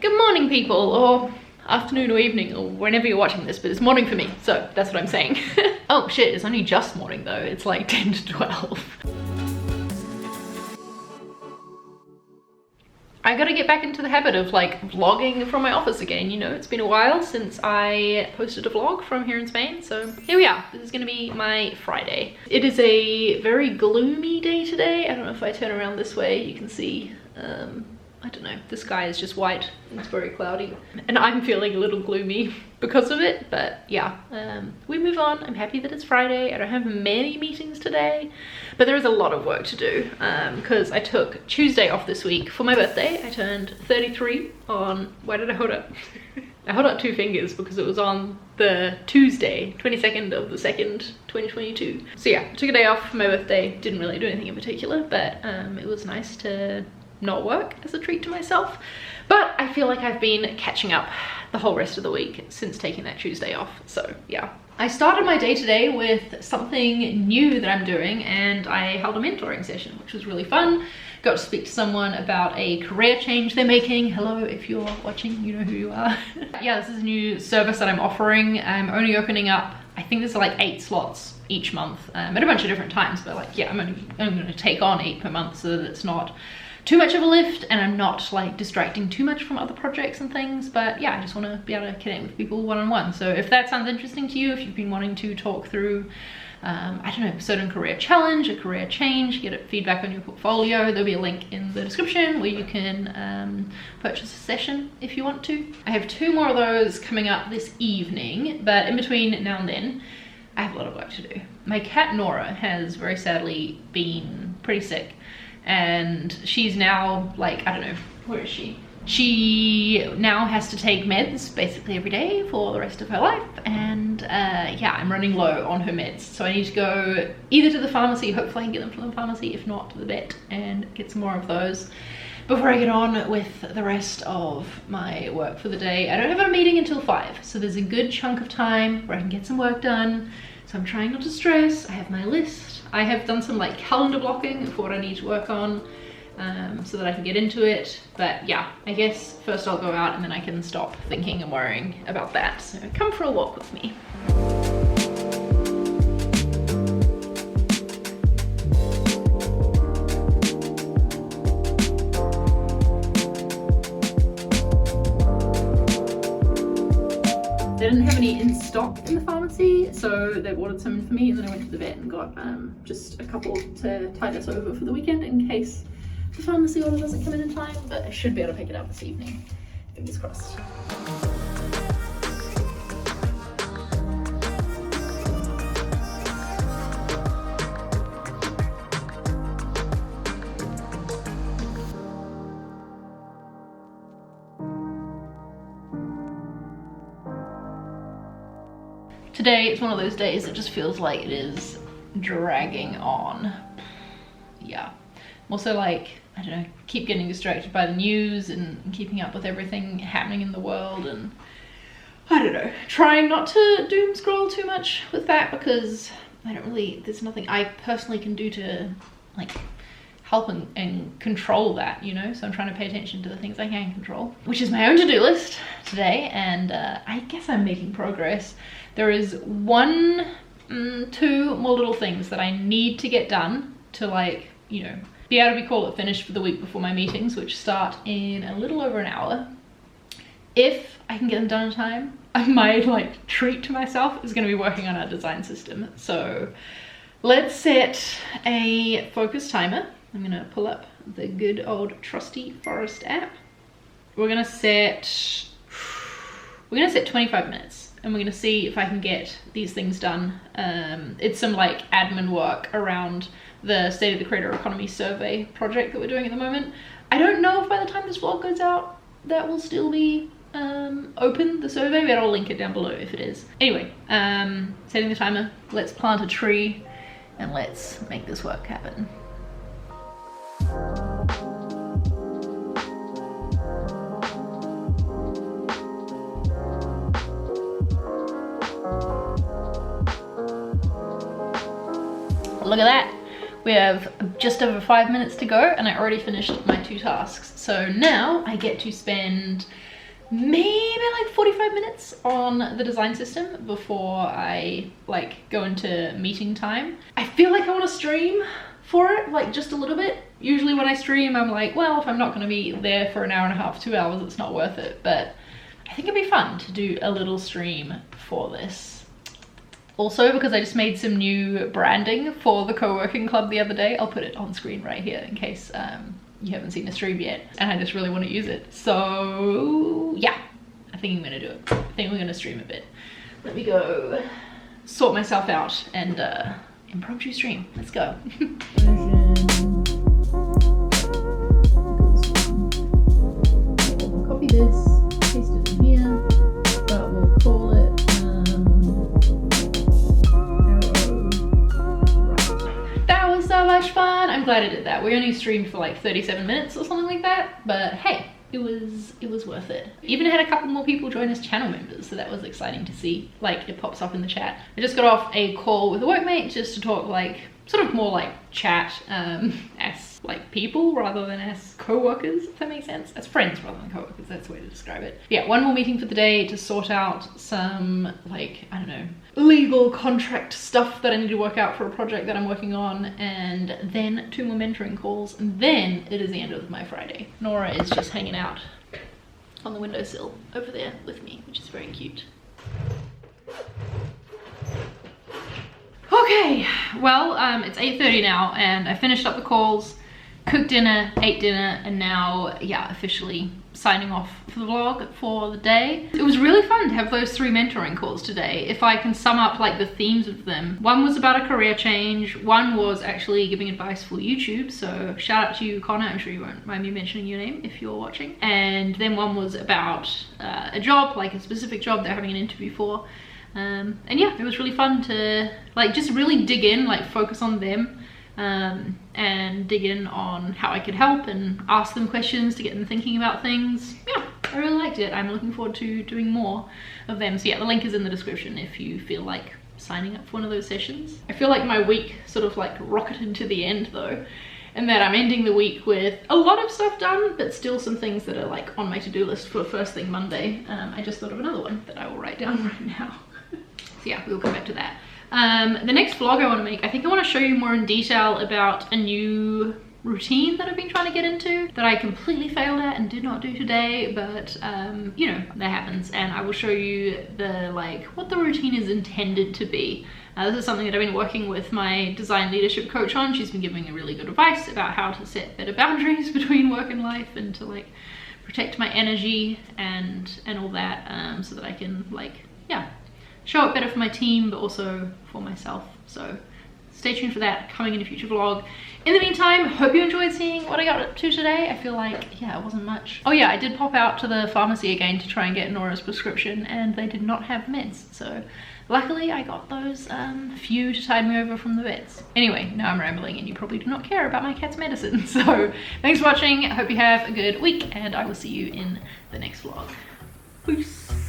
Good morning, people, or afternoon or evening, or whenever you're watching this, but it's morning for me, so that's what I'm saying. Oh shit, it's only just morning though. It's like 10 to 12. I gotta get back into the habit of like vlogging from my office again, you know. It's been a while since I posted a vlog from here in Spain, so here we are. This is gonna be my Friday. It is a very gloomy day today. I don't know if I turn around this way, you can see, I don't know, the sky is just white and it's very cloudy. And I'm feeling a little gloomy because of it, but yeah, we move on. I'm happy that it's Friday. I don't have many meetings today, but there is a lot of work to do because I took Tuesday off this week for my birthday. I turned 33 on, why did I hold up? I held up two fingers because it was on the Tuesday, 22nd of the 2nd, 2022. So yeah, I took a day off for my birthday. Didn't really do anything in particular, but it was nice to not work as a treat to myself. But I feel like I've been catching up the whole rest of the week since taking that Tuesday off, so yeah. I started my day today with something new that I'm doing, and I held a mentoring session, which was really fun. Got to speak to someone about a career change they're making. Hello, if you're watching, you know who you are. Yeah, this is a new service that I'm offering. I'm only opening up, I think there's like 8 slots each month at a bunch of different times, but like, yeah, I'm going to take on 8 per month so that it's not too much of a lift and I'm not like distracting too much from other projects and things. But yeah, I just want to be able to connect with people one-on-one. So if that sounds interesting to you, if you've been wanting to talk through I don't know, a certain career challenge, a career change, get feedback on your portfolio, there'll be a link in the description where you can purchase a session if you want to. I have 2 more of those coming up this evening, but in between now and then I have a lot of work to do. My cat Nora has very sadly been pretty sick, and she's now like, I don't know, where is she? She now has to take meds basically every day for the rest of her life, and yeah, I'm running low on her meds, so I need to go either to the pharmacy, hopefully I can get them from the pharmacy, if not to the vet, and get some more of those before I get on with the rest of my work for the day. I don't have a meeting until 5, so there's a good chunk of time where I can get some work done, so I'm trying not to stress. I have my list. I have done some like calendar blocking for what I need to work on so that I can get into it. But yeah, I guess first I'll go out and then I can stop thinking and worrying about that. So come for a walk with me. They didn't have any in stock in the pharmacy, so they ordered some for me, and then I went to the vet and got just a couple to tide us over for the weekend in case the pharmacy order doesn't come in time, but I should be able to pick it up this evening. Fingers crossed. Today it's one of those days that just feels like it is dragging on. Yeah. I'm also like, I don't know, keep getting distracted by the news and keeping up with everything happening in the world, and I don't know, trying not to doom scroll too much with that because I don't really, there's nothing I personally can do to like help and control that, you know. So I'm trying to pay attention to the things I can control, which is my own to-do list today, and I guess I'm making progress. There is 1, 2 more little things that I need to get done to, like, you know, be able to be called finished for the week before my meetings, which start in a little over an hour. If I can get them done in time, my like treat to myself is going to be working on our design system. So let's set a focus timer. I'm going to pull up the good old trusty Forest app. We're going to set 25 minutes, and we're going to see if I can get these things done. It's some like admin work around the State of the Creator Economy survey project that we're doing at the moment. I don't know if by the time this vlog goes out that will still be open, the survey, but I'll link it down below if it is. Anyway, setting the timer, let's plant a tree and let's make this work happen. Look at that. We have just over 5 minutes to go and I already finished my 2 tasks. So now I get to spend maybe like 45 minutes on the design system before I like go into meeting time. I feel like I want to stream for it, like just a little bit. Usually when I stream, I'm like, well, if I'm not going to be there for an hour and a half, 2 hours, it's not worth it. But I think it'd be fun to do a little stream for this. Also, because I just made some new branding for the co-working club the other day. I'll put it on screen right here in case you haven't seen the stream yet, and I just really want to use it. So yeah, I think I'm gonna do it. I think we're gonna stream a bit. Let me go sort myself out and impromptu stream. Let's go. Copy this, paste it in here, but we'll call it so much fun. I'm glad I did that. We only streamed for like 37 minutes or something like that, but hey, it was worth it. Even had a couple more people join as channel members, so that was exciting to see. Like, it pops up in the chat. I just got off a call with a workmate just to talk, like sort of more like chat as like people rather than as co-workers, if that makes sense. As friends rather than co-workers, that's the way to describe it. Yeah, one more meeting for the day to sort out some, like, I don't know, legal contract stuff that I need to work out for a project that I'm working on, and then 2 more mentoring calls, and then it is the end of my Friday. Nora is just hanging out on the windowsill over there with me, which is very cute. Okay, well, it's 8:30 now, and I finished up the calls, cooked dinner, ate dinner, and now, yeah, officially signing off for the vlog for the day. It was really fun to have those 3 mentoring calls today. If I can sum up like the themes of them, one was about a career change, one was actually giving advice for YouTube, so shout out to you, Connor. I'm sure you won't mind me mentioning your name if you're watching. And then one was about a job, like a specific job they're having an interview for. And yeah, it was really fun to like just really dig in, like focus on them, and dig in on how I could help and ask them questions to get them thinking about things. Yeah, I really liked it. I'm looking forward to doing more of them. So yeah, the link is in the description if you feel like signing up for one of those sessions. I feel like my week sort of like rocketed to the end though, and that I'm ending the week with a lot of stuff done, but still some things that are like on my to-do list for first thing Monday. I just thought of another one that I will write down right now. So yeah, we'll come back to that. The next vlog I want to make, I think I want to show you more in detail about a new routine that I've been trying to get into that I completely failed at and did not do today, but you know, that happens, and I will show you the like what the routine is intended to be. This is something that I've been working with my design leadership coach on. She's been giving me really good advice about how to set better boundaries between work and life and to like protect my energy and all that, so that I can like, yeah, show up better for my team, but also for myself. So stay tuned for that coming in a future vlog. In the meantime, hope you enjoyed seeing what I got up to today. I feel like, yeah, it wasn't much. Oh yeah, I did pop out to the pharmacy again to try and get Nora's prescription, and they did not have meds. So luckily I got those few to tide me over from the vets. Anyway, now I'm rambling and you probably do not care about my cat's medicine. So thanks for watching. I hope you have a good week, and I will see you in the next vlog. Peace.